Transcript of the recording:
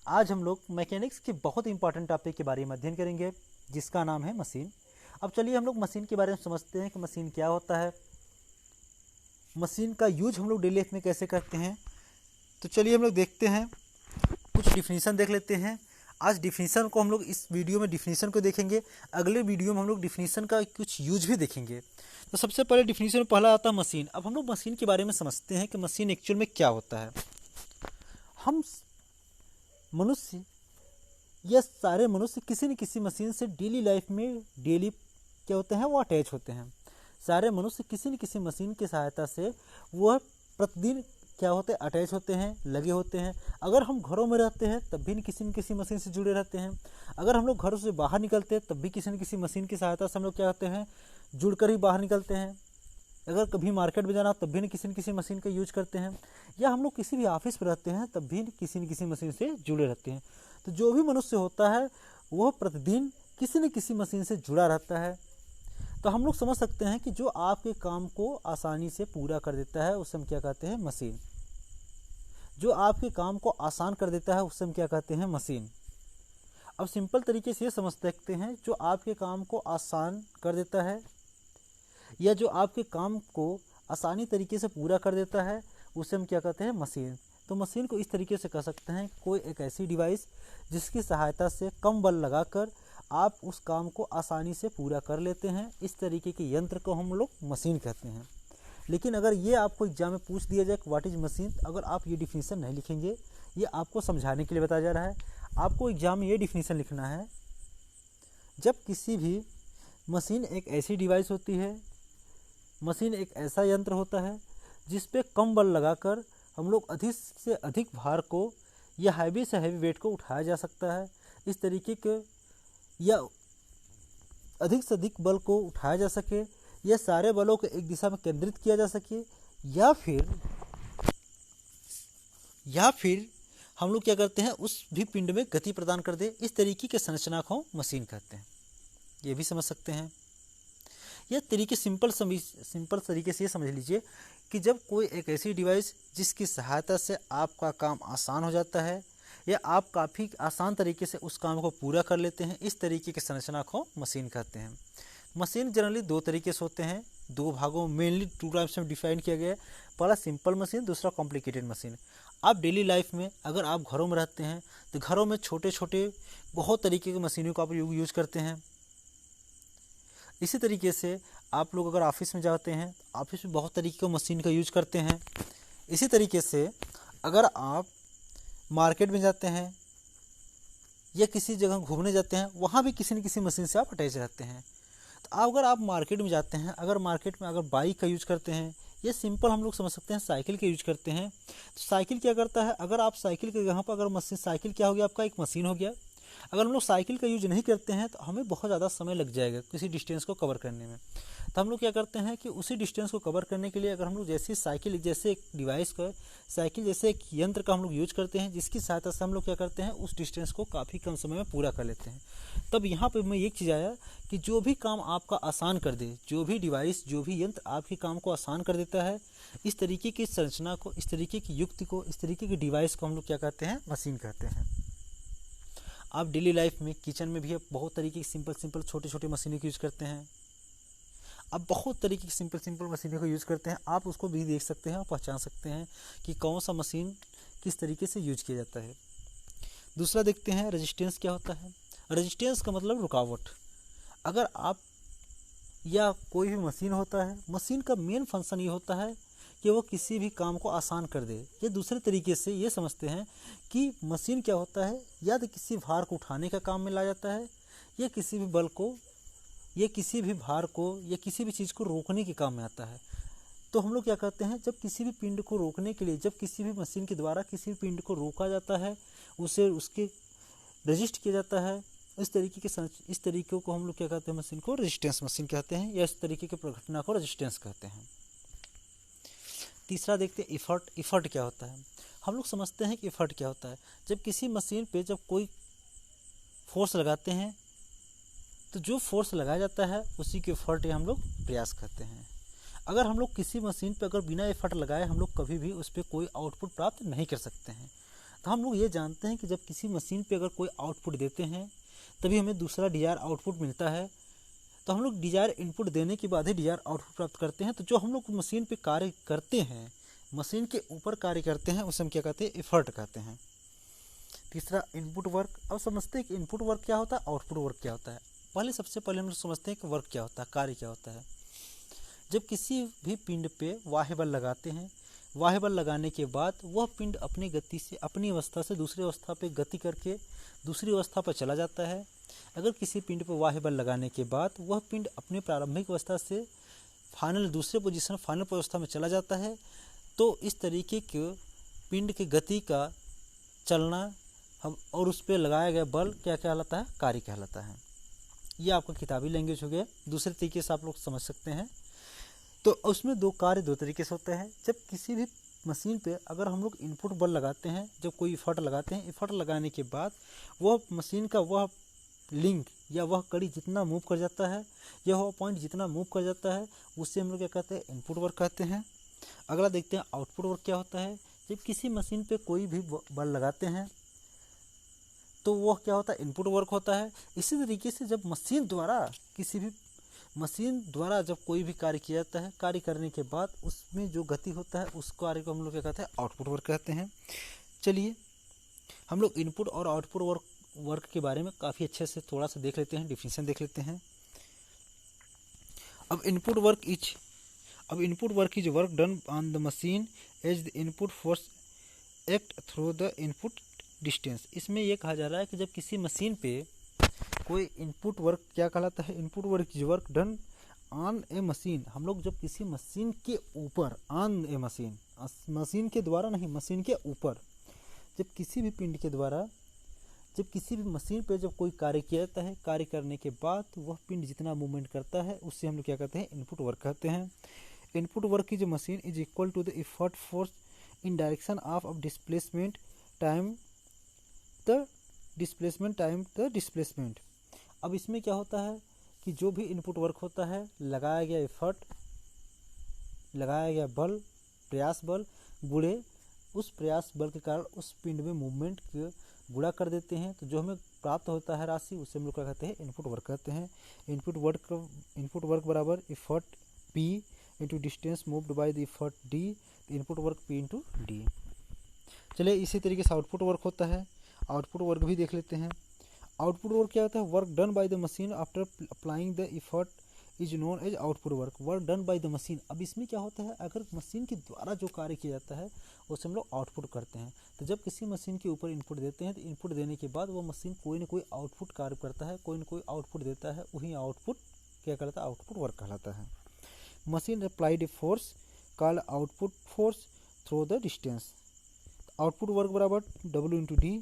आज हम लोग मैकेनिक्स के बहुत इंपॉर्टेंट टॉपिक के बारे में अध्ययन करेंगे जिसका नाम है मशीन। अब चलिए हम लोग मशीन के बारे में समझते हैं कि मशीन क्या होता है, मशीन का यूज हम लोग डेली लाइफ में कैसे करते हैं। तो चलिए हम लोग देखते हैं, कुछ डिफिनीशन देख लेते हैं। आज डिफिनीशन को हम लोग इस वीडियो में डिफिनीशन को देखेंगे, अगले वीडियो में हम लोग डिफिनीशन का कुछ यूज भी देखेंगे। तो सबसे पहले डिफिनीशन में पहला आता है मशीन। अब हम लोग मशीन के बारे में समझते हैं कि मशीन एक्चुअल में क्या होता है। हम मनुष्य या सारे मनुष्य किसी न किसी मशीन से डेली लाइफ में डेली क्या होते हैं वो अटैच होते हैं। सारे मनुष्य किसी न किसी मशीन की सहायता से वह प्रतिदिन क्या होते हैं अटैच होते हैं, लगे होते हैं। अगर हम घरों में रहते हैं तब भी किसी न किसी मशीन से जुड़े रहते हैं। अगर हम लोग घरों से बाहर निकलते हैं तब भी किसी न किसी मशीन की सहायता से हम लोग क्या होते हैं जुड़कर ही बाहर निकलते हैं। अगर कभी मार्केट में जाना तब भी न किसी मशीन का यूज करते हैं, या हम लोग किसी भी ऑफिस में रहते हैं तब भी किसी न किसी मशीन से जुड़े रहते हैं। तो जो भी मनुष्य होता है वह प्रतिदिन किसी न किसी मशीन से जुड़ा रहता है। तो हम लोग समझ सकते हैं कि जो आपके काम को आसानी से पूरा कर देता है उसे हम क्या कहते हैं मशीन। जो आपके काम को आसान कर देता है उसे हम क्या कहते हैं मशीन। अब सिंपल तरीके से ये समझ सकते हैं, जो आपके काम को आसान कर देता है या जो आपके काम को आसानी तरीके से पूरा कर देता है उसे हम क्या कहते हैं मशीन। तो मशीन को इस तरीके से कह सकते हैं, कोई एक ऐसी डिवाइस जिसकी सहायता से कम बल लगाकर आप उस काम को आसानी से पूरा कर लेते हैं। इस तरीके के यंत्र को हम लोग मशीन कहते हैं। लेकिन अगर ये आपको एग्जाम में पूछ दिया जाए व्हाट इज मशीन, अगर आप ये डिफिनीशन नहीं लिखेंगे, ये आपको समझाने के लिए बताया जा रहा है। आपको एग्जाम में ये डिफिनीशन लिखना है, जब किसी भी मशीन एक ऐसी डिवाइस होती है, मशीन एक ऐसा यंत्र होता है जिस पे कम बल लगाकर हम लोग अधिक से अधिक भार को या हैवी से हैवी वेट को उठाया जा सकता है। इस तरीके के या अधिक से अधिक बल को उठाया जा सके, या सारे बलों को एक दिशा में केंद्रित किया जा सके, या फिर हम लोग क्या करते हैं उस भी पिंड में गति प्रदान कर दे। इस तरीके के संरचना को मशीन कहते हैं। ये भी समझ सकते हैं। यह तरीके सिंपल तरीके से ये समझ लीजिए कि जब कोई एक ऐसी डिवाइस जिसकी सहायता से आपका काम आसान हो जाता है या आप काफ़ी आसान तरीके से उस काम को पूरा कर लेते हैं, इस तरीके की संरचना को मशीन कहते हैं। मशीन जनरली दो तरीके से होते हैं, दो भागों मेनली टू टाइप्स में डिफाइन किया गया है। पहला सिंपल मशीन, दूसरा कॉम्प्लिकेटेड मशीन। आप डेली लाइफ में अगर आप घरों में रहते हैं तो घरों में छोटे छोटे बहुत तरीके की मशीनों का आप यूज़ करते हैं। इसी तरीके से आप लोग अगर ऑफिस में जाते हैं, ऑफिस में बहुत तरीके की मशीन का यूज करते हैं। इसी तरीके से अगर आप मार्केट में जाते हैं या किसी जगह घूमने जाते हैं, वहाँ भी किसी न किसी मशीन से आप अटैच रहते हैं। तो अगर आप मार्केट में जाते हैं, अगर मार्केट में अगर बाइक का यूज करते हैं, या सिंपल हम लोग समझ सकते हैं साइकिल का यूज करते हैं, तो साइकिल क्या करता है, अगर आप साइकिल के यहाँ पर अगर मशीन, साइकिल क्या हो गया आपका एक मशीन हो गया। अगर हम लोग साइकिल का यूज नहीं करते हैं तो हमें बहुत ज़्यादा समय लग जाएगा किसी डिस्टेंस को कवर करने में। तो हम लोग क्या करते हैं कि उसी डिस्टेंस को कवर करने के लिए अगर हम लोग जैसे साइकिल जैसे एक डिवाइस का, साइकिल जैसे एक यंत्र का हम लोग यूज करते हैं, जिसकी सहायता से हम लोग क्या करते हैं उस डिस्टेंस को काफ़ी कम समय में पूरा कर लेते हैं। तब यहाँ पर मैं एक चीज़ आया कि जो भी काम आपका आसान कर दे, जो भी डिवाइस, जो भी यंत्र आपके काम को आसान कर देता है, इस तरीके की संरचना को, इस तरीके की युक्ति को, इस तरीके की डिवाइस को हम लोग क्या कहते हैं मशीन कहते हैं। आप डेली लाइफ में किचन में भी बहुत तरीके की सिंपल छोटे छोटे मशीनों का यूज़ करते हैं। आप बहुत तरीके की सिंपल मशीनों का यूज़ करते हैं। आप उसको भी देख सकते हैं और पहचान सकते हैं कि कौन सा मशीन किस तरीके से यूज किया जाता है। दूसरा देखते हैं रेजिस्टेंस क्या होता है। रेजिस्टेंस का मतलब रुकावट। अगर आप या कोई भी मशीन होता है, मशीन का मेन फंक्शन ये होता है कि वो किसी भी काम को आसान कर दे। ये दूसरे तरीके से ये समझते हैं कि मशीन क्या होता है, या तो किसी भार को उठाने का काम में ला जाता है, या किसी भी बल को, या किसी भी भार को, या किसी भी चीज़ को रोकने के काम में आता है। तो हम लोग क्या करते हैं, जब किसी भी पिंड को रोकने के लिए, जब किसी भी मशीन के द्वारा किसी भी पिंड को रोका जाता है, उसे उसके रजिस्ट किया जाता है, इस तरीके को हम लोग क्या कहते हैं मशीन को रेजिस्टेंस मशीन कहते हैं, या इस तरीके के प्रघटना को रेजिस्टेंस कहते हैं। तीसरा देखते हैं इफर्ट। इफर्ट क्या होता है। हम लोग समझते हैं कि इफर्ट क्या होता है। जब किसी मशीन पे जब कोई फोर्स लगाते हैं तो जो फोर्स लगाया जाता है उसी के इफर्ट हम लोग प्रयास करते हैं। अगर हम लोग किसी मशीन पे अगर बिना एफर्ट लगाए हम लोग कभी भी उस पर कोई आउटपुट प्राप्त नहीं कर सकते हैं। तो हम लोग ये जानते हैं कि जब किसी मशीन पे अगर कोई आउटपुट देते हैं तभी हमें दूसरा डिजायर आउटपुट मिलता है। तो हम लोग डिजायर इनपुट देने के बाद ही डिजायर आउटपुट प्राप्त करते हैं। तो जो हम लोग मशीन पे कार्य करते हैं, मशीन के ऊपर कार्य करते हैं, उसे हम क्या कहते हैं, एफर्ट कहते हैं। तीसरा इनपुट वर्क। अब समझते हैं कि इनपुट वर्क क्या होता है, आउटपुट वर्क क्या होता है। सबसे पहले हम लोग समझते हैं कि वर्क क्या होता है, कार्य क्या होता है। जब किसी भी पिंड पे बाह्य बल लगाते हैं, बाह्य बल लगाने के बाद वह पिंड अपनी गति से, अपनी अवस्था से दूसरी अवस्था पे गति करके दूसरी अवस्था पर चला जाता है। अगर किसी पिंड पर बाह्य बल लगाने के बाद वह पिंड अपनी प्रारंभिक अवस्था से फाइनल दूसरे पोजीशन, फाइनल अवस्था में चला जाता है, तो इस तरीके के पिंड की गति का चलना हम और उस पर लगाया गया बल क्या कहलाता है, कार्य कहलाता है। ये आपका किताबी लैंग्वेज हो गया। दूसरे तरीके से आप लोग समझ सकते हैं। तो उसमें दो कार्य दो तरीके से होते हैं। जब किसी भी मशीन पे अगर हम लोग इनपुट बल लगाते हैं, जब कोई इफर्ट लगाते हैं, इफर्ट लगाने के बाद वह मशीन का वह लिंक या वह कड़ी जितना मूव कर जाता है या वह पॉइंट जितना मूव कर जाता है, उससे हम लोग क्या कहते हैं, इनपुट वर्क कहते हैं। अगला देखते हैं आउटपुट वर्क क्या होता है। जब किसी मशीन पे कोई भी बल लगाते हैं तो वह क्या होता है, इनपुट वर्क होता है। इसी तरीके से जब मशीन द्वारा किसी भी मशीन द्वारा जब कोई भी कार्य किया जाता है, कार्य करने के बाद उसमें जो गति होता है उस कार्य को हम लोग क्या कहते हैं, आउटपुट वर्क कहते हैं। चलिए हम लोग इनपुट और आउटपुट वर्क के बारे में काफ़ी अच्छे से थोड़ा सा देख लेते हैं, डिफिनेशन देख लेते हैं। अब input work is work done on the machine as the input force act through the input distance. इसमें यह कहा जा रहा है कि जब किसी मशीन पे कोई इनपुट वर्क क्या कहलाता है, input work is work done on A machine. हम लोग जब किसी मशीन के ऊपर, ऑन ए मशीन, मशीन के द्वारा नहीं, मशीन के ऊपर, जब किसी भी पिंड के द्वारा जब किसी भी मशीन पे जब कोई कार्य किया जाता है, कार्य करने के बाद वह पिंड जितना मूवमेंट करता है उससे हम लोग क्या कहते हैं, इनपुट वर्क कहते हैं। Input work is machine is equal to the effort force in direction of displacement time the displacement. अब इसमें क्या होता है कि जो भी इनपुट वर्क होता है, लगाया गया एफर्ट, लगाया गया बल, प्रयास बल गुणे उस प्रयास बल के कारण उस पिंड में मूवमेंट के गुणा कर देते हैं। तो जो हमें प्राप्त होता है राशि, उसे हम लोग क्या कहते हैं, इनपुट वर्क कहते हैं। इनपुट वर्क बराबर effort P into distance moved by the effort D, input work P into D। चलिए इसी तरीके से आउटपुट वर्क होता है। आउटपुट वर्क भी देख लेते हैं। आउटपुट वर्क क्या होता है, work done by the machine after applying the effort is known as output work. Work done by the machine. अब इसमें क्या होता है, अगर मशीन के द्वारा जो कार्य किया जाता है उसे हम लोग आउटपुट करते हैं। तो जब किसी मशीन के ऊपर इनपुट देते हैं तो इनपुट देने के बाद वो मशीन कोई ना कोई आउटपुट कार्य करता है, कोई ना कोई आउटपुट देता है, वही आउटपुट क्या कहलाता है, आउटपुट वर्क कहलाता है। Machine applied a force called output force through the distance. Output work बराबर W इंटू D